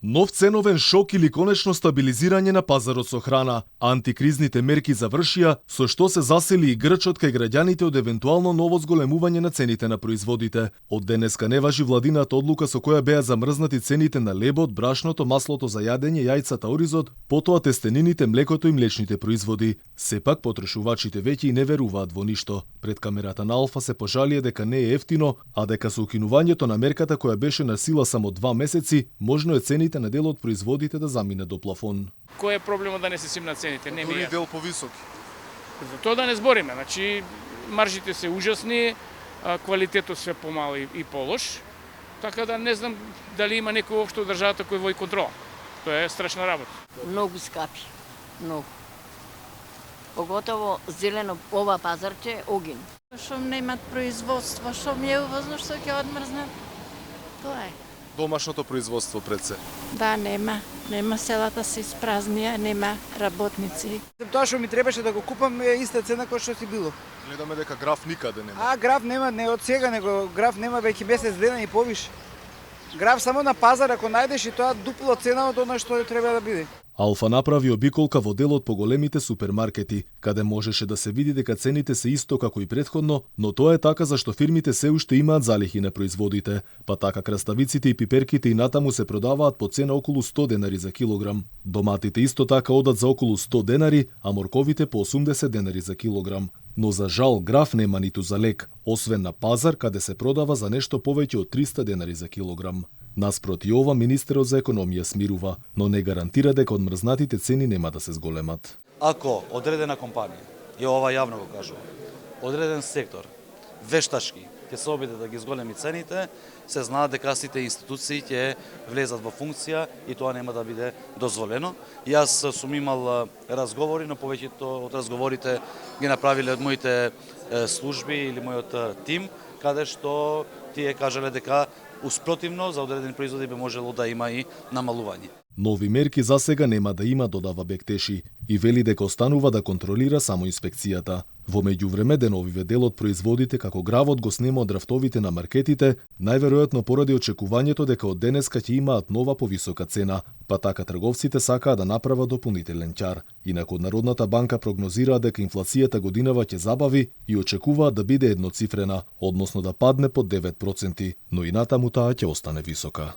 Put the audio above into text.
Нов ценовен шок или конечно стабилизирање на пазарот со храна. Антикризните мерки завршија, со што се засели и грчот кај граѓаните од евентуално ново зголемување на цените на производите. Од денеска не важи владината одлука со која беа замрзнати цените на лебот, брашното, маслото за јадење, јајцата, оризот, потоа тестенините, млекото и млечните производи. Сепак потрошувачите веќе и не веруваат во ништо. Пред камерата на Алфа се пожалија дека не е ефтино, а дека со укинувањето на мерката која беше на сила само 2 месеци, можно е цените на дел од производите да замине до плафон. Кој е проблемот да не се симнат цените? Не ми е. Дел повисоки. За тоа да не збориме, значи маржите се ужасни, квалитетот се помал и полош, така да не знам дали има некој општо државата кој води контрол. Тоа е страшна работа. Многу скапи, многу. Поготово зелено ова пазарче огин. Што немат производство, што ми е увозно, што ќе одмрзнат. Тоа е. Домашното производство пред се. Да, нема. Нема, селата се испразнија, нема работници. Тоа што ми требаше да го купам е иста цена кој што си било. Гледаме дека граф никаде нема. Граф нема, не од сега, него граф нема веќе месец дена и повише. Граф само на пазар ако најдеш и тоа дупло цена од она што треба да биде. Алфа направи обиколка во делот по големите супермаркети, каде можеше да се види дека цените се исто како и претходно, но тоа е така зашто фирмите се уште имаат залихи на производите, па така краставиците и пиперките и натаму се продаваат по цена околу 100 денари за килограм. Доматите исто така одат за околу 100 денари, а морковите по 80 денари за килограм. Но за жал граф нема ниту за лек, освен на пазар каде се продава за нешто повеќе од 300 денари за килограм. Наспроти ова, министерот за економија смирува, но не гарантира дека одмрзнатите цени нема да се зголемат. Ако одредена компанија, и ова јавно го кажувам, одреден сектор, вештачки, ќе се обиде да ги зголеми цените, се знаат дека сите институции ќе влезат во функција и тоа нема да биде дозволено. Јас сум имал разговори, но повеќето од разговорите ги направиле од моите служби или мојот тим, каде што тие кажале дека успротивно за одредени производи би можело да има и намалување. Нови мерки за сега нема да има, додава Бектеши, и вели дека останува да контролира само инспекцијата. Во меѓувреме деновиве дел од производите како гравот го снема од рафтовите на маркетите, најверојатно поради очекувањето дека од денеска ќе имаат нова повисока цена, па така трговците сакаат да направат дополнителен ќар. Инаку од Народната банка прогнозираат дека инфлацијата годинава ќе забави и очекуваат да биде едноцифрена, односно да падне под 9%, но и натаму таа ќе остане висока.